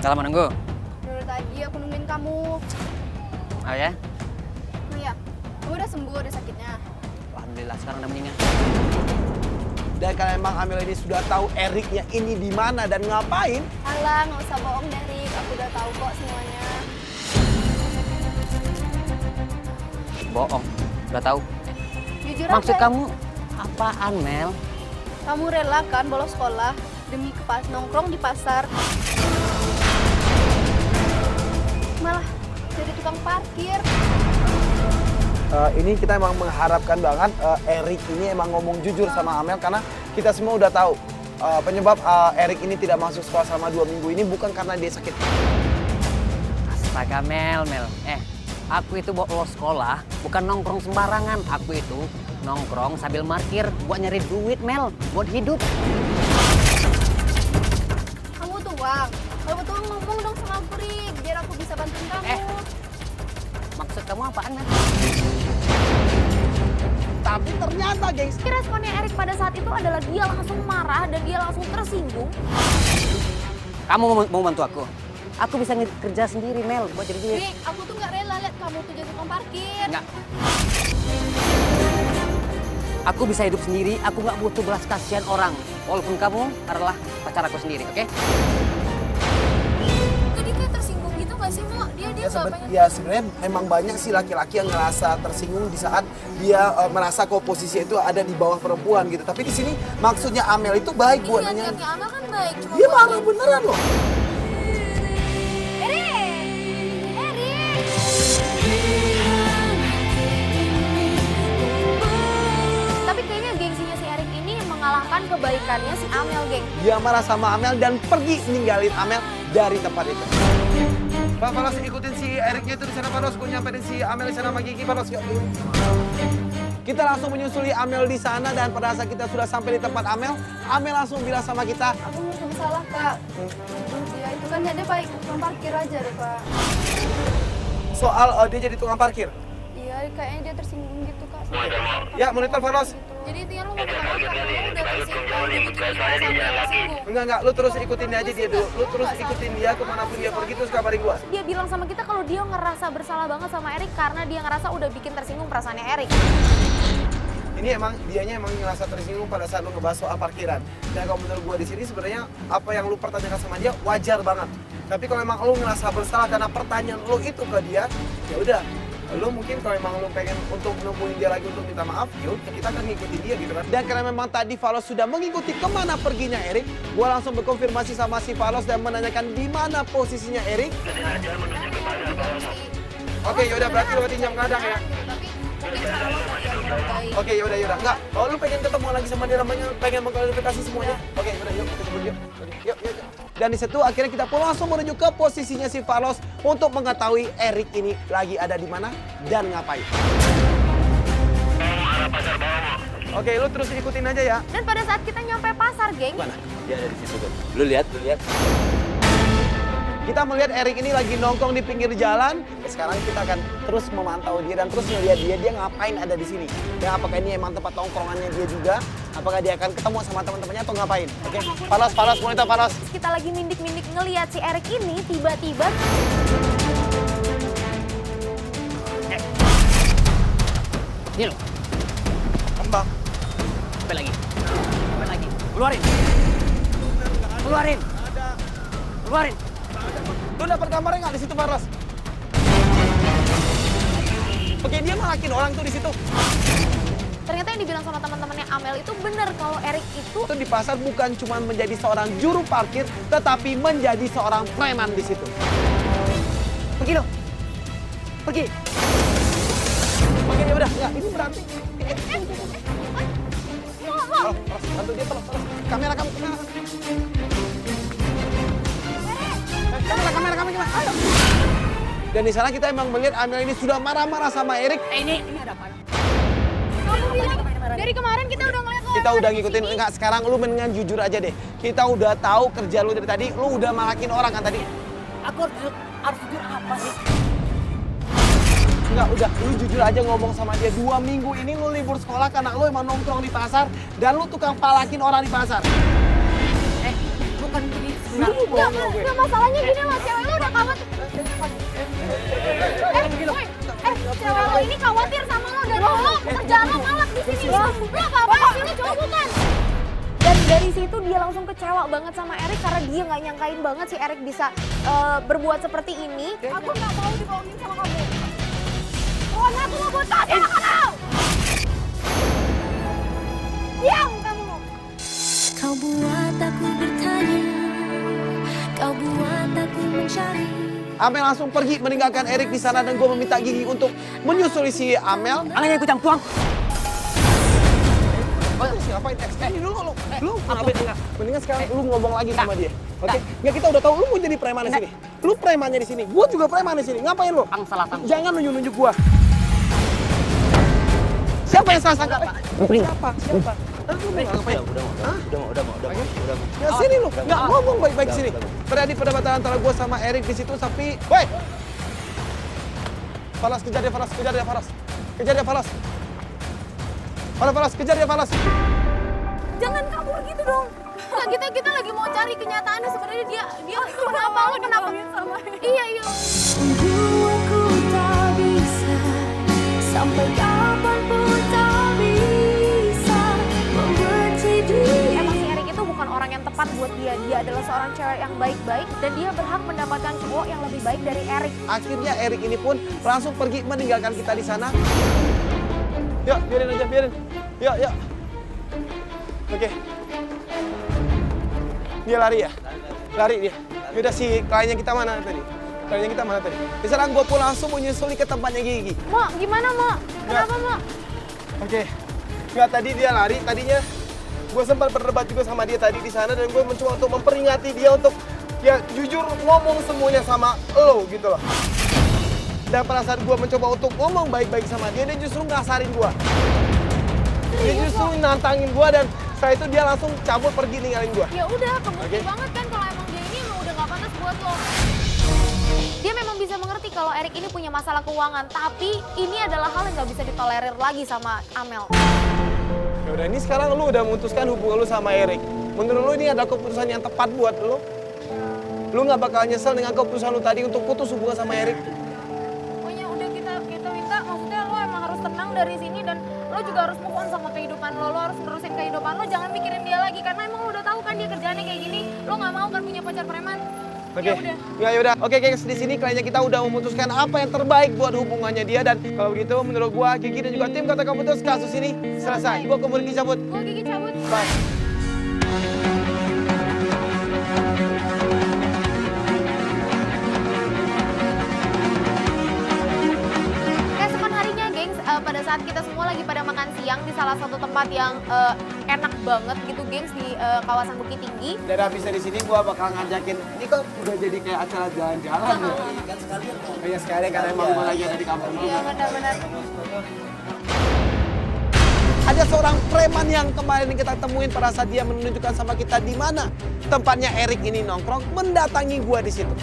Dalam menunggu. Dari tadi aku nungguin kamu. Oh ya? Oh iya, kamu udah sembuh dari sakitnya. Alhamdulillah sekarang udah mendingan. Dan kalau emang Amel ini sudah tahu Eriknya ini di mana dan ngapain, Alah, nggak usah bohong Derek. Aku udah tahu kok semuanya. Bohong. Udah tahu. Jujur Maksud aja. kamu apaan, Mel? Kamu rela kan bolos sekolah demi nongkrong di pasar? Malah jadi tukang parkir. ini kita emang mengharapkan banget Erik ini emang ngomong jujur sama Amel karena kita semua udah tahu penyebab Erik ini tidak masuk sekolah selama 2 minggu ini bukan karena dia sakit. Astaga, Mel. Aku itu bolos sekolah, bukan nongkrong sembarangan. Aku itu nongkrong sambil parkir buat nyari duit, Mel. Buat hidup. Kamu tuh uang. Kalau butuh uang ngomong dong sama aku, Rik, biar aku bisa bantuin kamu. Maksud kamu apaan, Mel? Tapi ternyata, gengs, Responnya Erik pada saat itu adalah dia langsung marah dan dia langsung tersinggung. Kamu mau bantu aku? Aku bisa kerja sendiri, Mel, buat jadi duit. Rik, aku tuh nggak rela lihat kamu tuh jadi tukang parkir. Enggak. Aku bisa hidup sendiri, aku nggak butuh belas kasihan orang. Walaupun kamu adalah pacar aku sendiri, oke? Jadi kayak tersinggung gitu nggak sih, Mo? Dia nggak pengen. ya sebenarnya memang banyak sih laki-laki yang ngerasa tersinggung di saat dia merasa kok posisinya itu ada di bawah perempuan gitu. Tapi di sini maksudnya Amel itu baik buat nanya. Niatnya Amel kan baik. Cuma Dia buat marah beneran loh. Tapi kayaknya gengsinya si Erik ini mengalahkan kebaikannya si Amel, geng. Dia marah sama Amel dan pergi ninggalin Amel dari tempat itu. Pak Faros ikutin si Eriknya itu di sana, Faros. Gue nyamperin si Amel di sana sama Gigi, Faros. Yuk. Kita langsung menyusuli Amel di sana dan pada saat kita sudah sampai di tempat Amel, Amel langsung bilang sama kita, Aku ngerti salah, Kak. Dia itu kan dia baik, tukang parkir aja deh, Kak. soal dia jadi tukang parkir. Iya, kayaknya dia tersinggung gitu, Kak. Ya, monitor Faros. Jadi intinya lu mau minta maaf karena lu udah tersinggung, udah bikin kita sampai tersinggung. Enggak, lu terus ikutin aja dia dulu. Lu terus ikutin dia kemanapun dia pergi, terus kabarin gua. Dia bilang sama kita kalau dia ngerasa bersalah banget sama Erik karena dia ngerasa udah bikin tersinggung perasaannya Erik. Ini dianya emang ngerasa tersinggung pada saat lu ngebahas soal parkiran. Dan kalau menurut gua di sini sebenarnya apa yang lu pertanyakan sama dia wajar banget. Tapi kalau emang lu ngerasa bersalah karena pertanyaan lu itu ke dia, ya udah. Lu mungkin kalau emang lu pengen untuk nemuin dia lagi untuk minta maaf, yuk kita akan ngikutin dia gitu kan. Dan karena memang tadi Falos sudah mengikuti kemana perginya Erik, gua langsung berkonfirmasi sama si Falos dan menanyakan di mana posisinya Erik. Oke, yaudah berarti lu tinjam kadang ya. Oke, yaudah. Enggak, kalau lu pengen ketemu lagi sama dia namanya, pengen mengklarifikasi semuanya. Oke, yaudah yuk, kita yuk. Yuk. Dan di situ akhirnya kita pun langsung menuju ke posisinya si Falos untuk mengetahui Erik ini lagi ada di mana dan ngapain. Oke, lu terus ikutin aja ya. Dan pada saat kita nyampe pasar, geng. Mana? Dia ada di situ tuh. Lu lihat. Kita melihat Erik ini lagi nongkrong di pinggir jalan. Sekarang kita akan terus memantau dia dan terus melihat dia ngapain ada di sini. Dan apakah ini emang tempat nongkrongannya dia juga? Apakah dia akan ketemu sama teman-temannya atau ngapain? Oke, Falos, monitor Falos. Kita lagi mindik-mindik ngelihat si Erik ini tiba-tiba Ini loh, Kembang. sampai lagi. Keluarin. Lu dapat kamarnya nggak di situ, Faros? Oke, dia malakin orang tuh di situ. ternyata yang dibilang sama teman-temannya Amel itu benar kalau Erik itu Itu di pasar bukan cuma menjadi seorang juru parkir, tetapi menjadi seorang preman di situ. Pergi lo. Pergi. Oke, ya udah. Ya, ini berarti. Mau. Faros, bantu dia, Faros. Kamera kamu. Kamera. Ayo. Dan di sana kita emang melihat Amel ini sudah marah-marah sama Erik. Ini ada apa? Kamu bilang dari kemarin kita udah ngeliat lo Kita ada udah di ngikutin, sini. enggak sekarang lu mendingan jujur aja deh. Kita udah tahu kerja lu dari tadi, lu udah malakin orang kan tadi. Aku harus jujur apa sih? Enggak, udah lu jujur aja ngomong sama dia. 2 minggu ini lu libur sekolah karena lu emang nongkrong di pasar dan lu tukang palakin orang di pasar. Lu bukan gini. Lu bohong sama gue. Nggak, masalahnya gini loh, cewek lu udah khawatir. Woi, cewek lo ini khawatir sama lo dan lo kerjaan lo malas di sini. Lo apa-apa sih, lo cowok bukan? Dan dari situ dia langsung kecewa banget sama Erik karena dia nggak nyangkain banget si Erik bisa berbuat seperti ini. Aku nggak mau dibohongin sama kamu. Pokoknya aku mau buta sama kamu. Diam kamu. Kau buat aku bertanya, kau buat aku mencari. Amel langsung pergi meninggalkan Erik di sana dan gue meminta Gigi untuk menyusuli si Amel. Anaknya ikut campur. Oh, ngapain? Ini dulu lu ngapain enggak? Mendingan sekarang lu ngomong lagi sama dia. Oke? Enggak, kita udah tahu lu mau jadi preman di sini. Lu premannya di sini. Gua juga preman di sini. Ngapain lu? Ang salah tanggung. Jangan nunjuk-nunjuk gua. Siapa yang salah sangka? Siapa? Ngapain? Udah. Ya sini lu. Enggak ngomong baik-baik sini. Terjadi perdebatan antara gua sama Erik di situ tapi, woi. Falas, kejar dia Falas. Kejar dia Falas. Falas, kejar dia Falas. Jangan kabur gitu dong. Nggak, kita lagi mau cari kenyataannya sebenarnya dia kenapa lo kenapa sama iya. Sungguh aku tak bisa, sampai kapanpun tak bisa membenci diri. Emang si Erik itu bukan orang yang tepat buat dia. Dia adalah seorang cewek yang baik-baik dan dia berhak mendapatkan cowok yang lebih baik dari Erik. Akhirnya Erik ini pun langsung pergi meninggalkan kita di sana. Yuk, biarin aja. Yuk. Oke. Dia lari ya? Lari dia. Yaudah, si kliennya kita mana tadi? Di sana gue pun langsung menyusuli ke tempatnya Gigi. Mak, gimana Mak? Kenapa Mak? Oke. Nggak, tadi dia lari. Tadinya gue sempat berdebat juga sama dia tadi di sana dan gue mencoba untuk memperingati dia untuk ya jujur ngomong semuanya sama lo gitu loh. Dan pada saat gue mencoba untuk ngomong baik-baik sama dia justru ngasarin gue. Dia justru nantangin gue dan setelah itu dia langsung cabut pergi ninggalin gue. Ya udah, kebukti Oke. banget kan kalau emang dia ini emang udah gak pantas buat lo. Dia memang bisa mengerti kalau Erik ini punya masalah keuangan, tapi ini adalah hal yang gak bisa ditolerir lagi sama Amel. Yaudah, ini sekarang lu udah memutuskan hubungan lu sama Erik. Menurut lu ini ada keputusan yang tepat buat lu? Lu gak bakal nyesel dengan keputusan lu tadi untuk putus hubungan sama Erik? Pokoknya udah kita minta, maksudnya lo emang harus tenang dari sini dan lo juga harus move on sama kehidupan lo. Lo harus terusin kehidupan lo, jangan mikirin dia lagi karena emang lo udah tahu kan dia kerjaannya kayak gini. Lo gak mau kan punya pacar preman. Oke, Ya udah. yaudah. Oke guys, di sini kliennya kita udah memutuskan apa yang terbaik buat hubungannya dia dan kalau begitu menurut gua, Gigi dan juga tim Kata Keputus kasus ini selesai. Gua kembali cabut. Gue Gigi cabut. Bye. Keesokan harinya, gengs, pada saat kita semua lagi pada makan siang di salah satu tempat yang enak banget gitu, gengs, di kawasan Bukit Tinggi. Dan habis dari sini gua bakal ngajakin, ini kok udah jadi kayak acara jalan-jalan ya? Kan sekalian kok. Iya sekalian karena emang gua lagi ada di kampung Iya, juga. benar-benar. Ada seorang preman yang kemarin kita temuin pada saat dia menunjukkan sama kita di mana tempatnya Erik ini nongkrong, mendatangi gua di situ.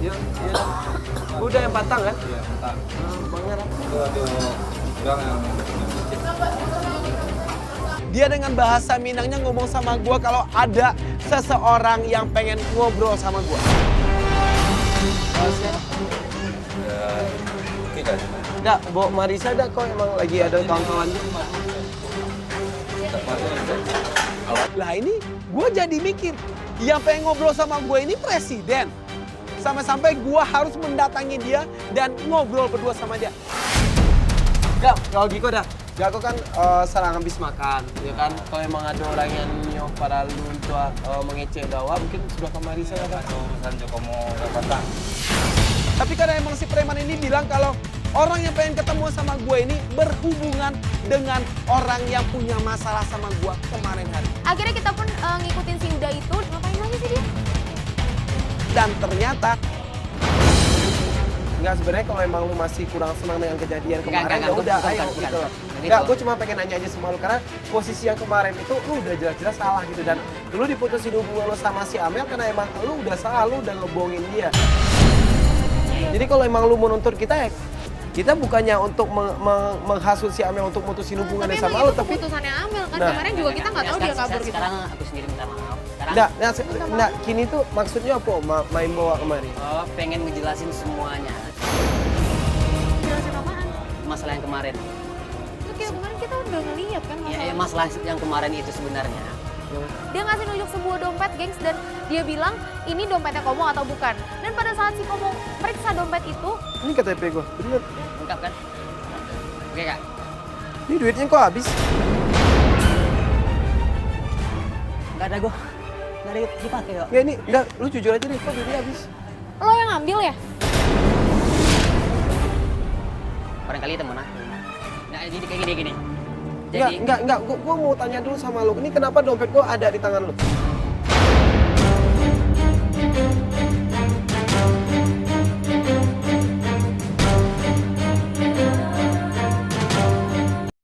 Iya. Udah yang batang kan? Iya, batang. Dia dengan bahasa Minangnya ngomong sama gua kalau ada seseorang yang pengen ngobrol sama gua. Tidak. Enggak, Bo Marisa ada kok emang lagi ada kawan-kawannya. Lah ini gue jadi mikir, yang pengen ngobrol sama gue ini presiden. Sampai-sampai gue harus mendatangi dia dan ngobrol berdua sama dia. Enggak, kalau Giko dah. Gako kan serang habis makan, ya kan? Kalau emang ada orang yang nyok pada lu untuk mengecek dawa, mungkin sudah ke Marisa ya kan? Urusan Joko mau datang. Tapi karena emang si preman ini bilang kalau orang yang pengen ketemu sama gue ini berhubungan dengan orang yang punya masalah sama gue kemarin hari. Akhirnya kita pun ngikutin si Uda itu. Ngapain lagi sih dia? Dan ternyata Enggak, sebenarnya kalau emang lu masih kurang senang dengan kejadian kemarin, ya udah ayo gitu loh. Enggak, gue cuma pengen nanya aja sama lu karena posisi yang kemarin itu lu udah jelas-jelas salah gitu dan lu diputusin hubungan lu sama si Amel karena emang lu udah salah, lu udah ngebohongin dia. Jadi kalau emang lu mau nuntut kita ya Kita bukannya untuk menghasut si Amel untuk mutusin hubungannya Tapi sama emang lo, itu tapi keputusannya Amel kan. Nah. Kemarin juga kita nggak tahu dia kabur gitu. Sekarang aku sendiri minta maaf. Sekarang Nah, kini tuh maksudnya apa main bawa kemari? oh, pengen ngejelasin semuanya. Jelasin apaan? Masalah yang kemarin. Itu kayak kemarin kita udah ngeliat kan Ya, masalah. masalah yang kemarin itu sebenarnya. Dia ngasih nunjuk sebuah dompet, gengs, dan dia bilang ini dompetnya Komo atau bukan. Dan pada saat si Komo periksa dompet itu, Ini KTP gua, bener. Lengkap kan? Oke kak. Ini duitnya kok habis? Nggak ada gua. Nggak ada dipakai kok. Ya ini, enggak, lu jujur aja deh, kok duitnya habis? lo yang ambil ya? Barangkali temen aku. Nah jadi kayak gini. Jadi Enggak, gua mau tanya dulu sama lu. Ini kenapa dompet gua ada di tangan lu?